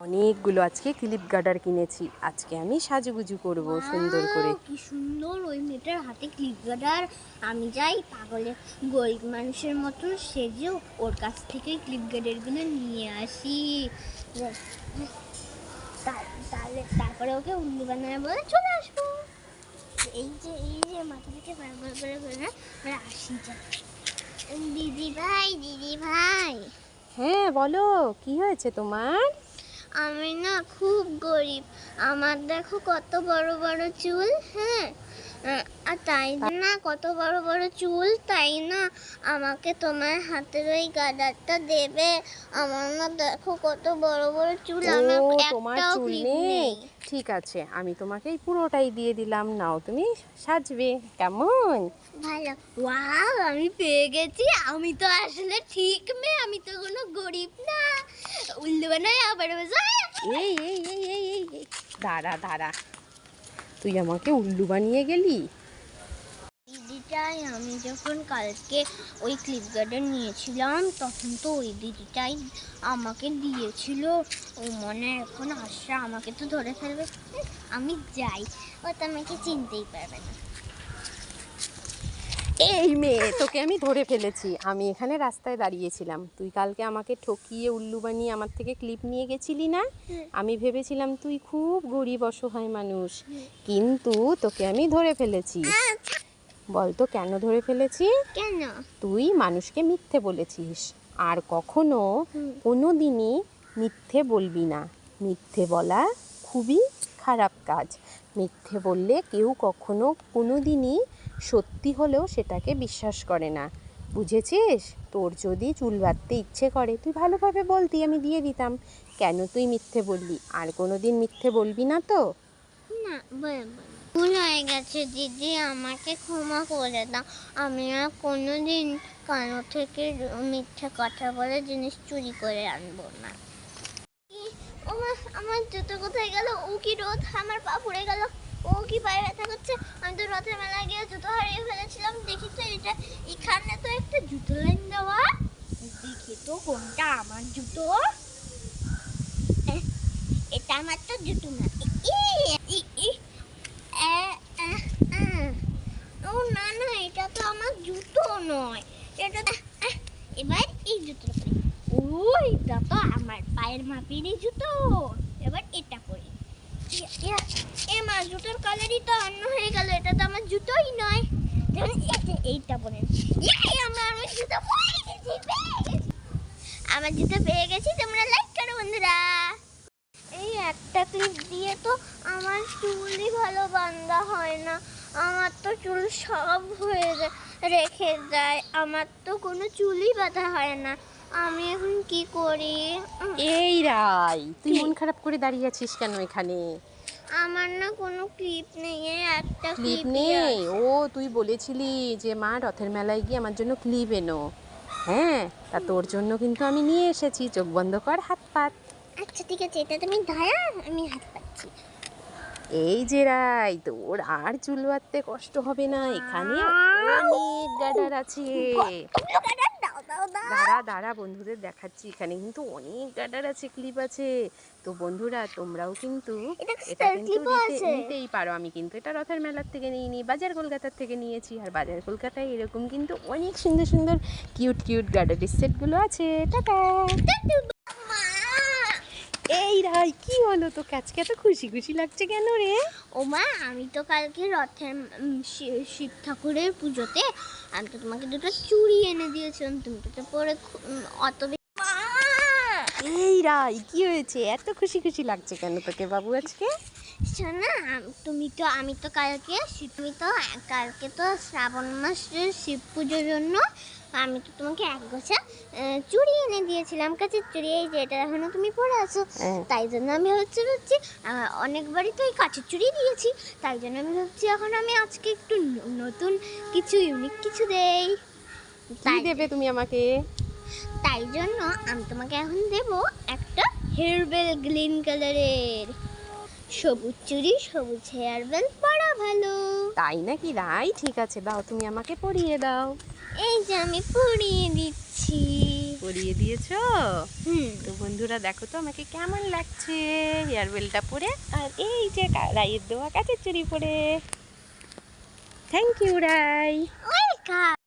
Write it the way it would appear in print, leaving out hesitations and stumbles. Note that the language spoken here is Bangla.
অনেকগুলো আজকে ক্লিপ গার্ডার কিনেছি। আজকে আমি সাজুগুজু করব সুন্দর করে। কি সুন্দর ওই মেয়েটার হাতে ক্লিপ গার্ডার। আমি যাই পাগলে গরিব মানুষের মতো সেজে ওর কাছ থেকে ক্লিপ গার্ডারগুলো নিয়ে আসি। তারপরে ওকে উল্লু বানায় বলে চলে আসবো। এই যে মাথা থেকে বারবার করে আসি যা। দিদি ভাই। হ্যাঁ বলো, কি হয়েছে তোমার? আমি না খুব গরিব। আমার দেখো কত বড় বড় চুল। হ্যাঁ, আর তাই না কত বড় বড় চুল, তাই না আমাকে তোমার হাতের ওই গার্ডারটা দেবে? আমার না দেখো কত বড় বড় চুল, আমার তোমার একটাও চুল ক্লিপ নেই? নেই। ঠিক আছে, আমি তোমাকে এই পুরোটাই দিয়ে দিলাম, নাও তুমি সাজবে। কেমন? ভালো। ওয়াও, আমি পেয়ে গেছি। আমি তো আসলে ঠিক মেয়ে, আমি তো কোনো গরিব না। উল্লু বানাই আবার এই এই এই এই এই এই, দাঁড়া দাঁড়া, তুই আমাকে উল্লু বানিয়ে গেলি। দিদিটাই আমি যখন কালকে ওই ক্লিপ গার্ডার নিয়েছিলাম তখন তো ওই দিদিটাই আমাকে দিয়েছিল। ও মনে এখন আসছে, আমাকে তো ধরে ফেলবে। আমি যাই, ও তো আমাকে চিনতেই পারবে না। এই মেয়ে, তোকে আমি ধরে ফেলেছি। আমি এখানে রাস্তায় দাঁড়িয়েছিলাম, তুই কালকে আমাকে ঠকিয়ে উল্লু বানিয়ে আমার থেকে ক্লিপ নিয়ে গেছিলি না? আমি ভেবেছিলাম তুই খুব গরিব অসহায় মানুষ, কিন্তু তোকে আমি ধরে ফেলেছি। বলতো কেন ধরে ফেলেছি? কেন? তুই মানুষকে মিথ্যে বলেছিস, আর কখনো কোনো দিনই মিথ্যে বলবি না। মিথ্যে বলা খুবই খারাপ কাজ। মিথ্যে বললে কেউ কখনো কোনো দিনই সত্যি হলেও সেটাকে বিশ্বাস করে না, বুঝেছিস? তোর যদি চুল বাঁধতে ইচ্ছে করে তুই ভালোভাবে বলতি, আমি দিয়ে দিতাম। কেন তুই মিথ্যে বললি? আর কোনো দিন মিথ্যে বলবি না তো? না, ভুল হয়ে গেছে দিদি, আমাকে ক্ষমা করে দাও। আমি আর কোনোদিন কারো থেকে মিথ্যে কথা বলে জিনিস চুরি করে আনবো না। আমার জুতো কোথায় গেল? ও কি রোদ, আমার পা পুড়ে গেল। ও কি পায়ে ব্যথা করছে? আমি তো রথের মেলায় গিয়ে জুতো হারিয়ে ফেলেছিলাম। দেখি তো এটা, এখানে তো একটা জুতো লাইন দেওয়া। দেখি তো কোনটা আমার জুতো। এটা আমার তো জুতো না। ও না না, এটা তো আমার জুতো নয়। এটা এবার এই জুতো পরি। ও, এটা তো আমার পায়ের মাপেরই জুতো। এবার এটা পরি। এ মা, জুতোর কালারই তো অন্য হয়ে গেল। এটা তো আমার জুতোই নয়। এইটা পরে আমার জুতো পেয়ে গেছি। আমার জুতো পেয়ে গেছি। তোমরা লাইক করো বন্ধুরা। এই একটা ক্লিপ দিয়ে তো আমার চুলই ভালো বাঁধা হয় না। আমার তো চুল সব হয়ে রেখে যায়। আমার তো কোনো চুলই বাঁধা হয় না। আমি এখন কি করি? এই রাই, তুই মন খারাপ করে দাঁড়িয়ে আছিস কেন এখানে? আমার না কোনো ক্লিপ নেই, একটা ক্লিপ নেই? ও, তুই বলেছিলি যে মা রথের মেলায় গিয়ে আমার জন্য ক্লিপ এনো। হ্যাঁ, তা তোর জন্য কিন্তু আমি নিয়ে এসেছি। চোখ বন্ধ কর, হাত পাত। আচ্ছা ঠিক আছে, এটা তুমি ধরো, আমি হাত পাচ্ছি। এই যে রাই, তোর আর চুল বাঁধতে কষ্ট হবে না। এখানে অনেক গার্ডার আছে। দাঁড়া দাঁড়া, বন্ধুদের দেখাচ্ছি। এখানে কিন্তু অনেক গার্ডার আছে, ক্লিপ আছে। তো বন্ধুরা, তোমরাও কিন্তু এটা কিন্তু নিতেই পারো। আমি কিন্তু এটা রথের মেলার থেকে নিইনি, বাজার কলকাতার থেকে নিয়েছি। আর বাজার কলকাতায় এরকম কিন্তু অনেক সুন্দর সুন্দর কিউট কিউট গার্ডারের সেটগুলো আছে। টাটা। এই রাই, কি হলো তো? আজকে এত খুশি খুশি লাগছে কেন রে? ও মা, আমি তো কালকে রথের শিব ঠাকুরের পুজোতে আমি তো তোমাকে দুটো চুড়ি এনে দিয়েছিলাম। তুমি তো পরে অত এই রাই, কি হয়েছে? এত খুশি খুশি লাগছে কেন তোকে বাবু আজকে? শোনা, আমি তো কালকে তো শ্রাবণ মাসের শিব পুজোর জন্য আমি তো তোমাকে এক গোছা চুড়ি এনে দিয়েছিলাম, কাছের চুড়ি। এই যে এটা এখনো তুমি পরে আছো। তাই জন্য আমি ভাবছি অনেকবারই তো এই কাছের চুড়ি দিয়েছি, তাই জন্য আমি ভাবছি এখন আমি আজকে একটু নতুন কিছু, ইউনিক কিছু দেই। কি দেবে তুমি আমাকে? তাই জন্য আমি তোমাকে এখন দেব একটা হেয়ারবেল গ্রিন কালারের সবুজ চুড়ি, সবুজ হেয়ার বেল পরা ভালো। তাই নাকি রাই? ঠিক আছে, দাও তুমি আমাকে পরিয়ে দাও। এই যে আমি পরিয়ে দিচ্ছি। পরিয়ে দিয়েছো? হুম। তো বন্ধুরা দেখো তো আমাকে কেমন লাগছে হেয়ার বেলটা পরে, আর এই যে রাইয়ের দেওয়া কাচের চুড়ি পরে। Thank you Rai. ওয়েলকাম।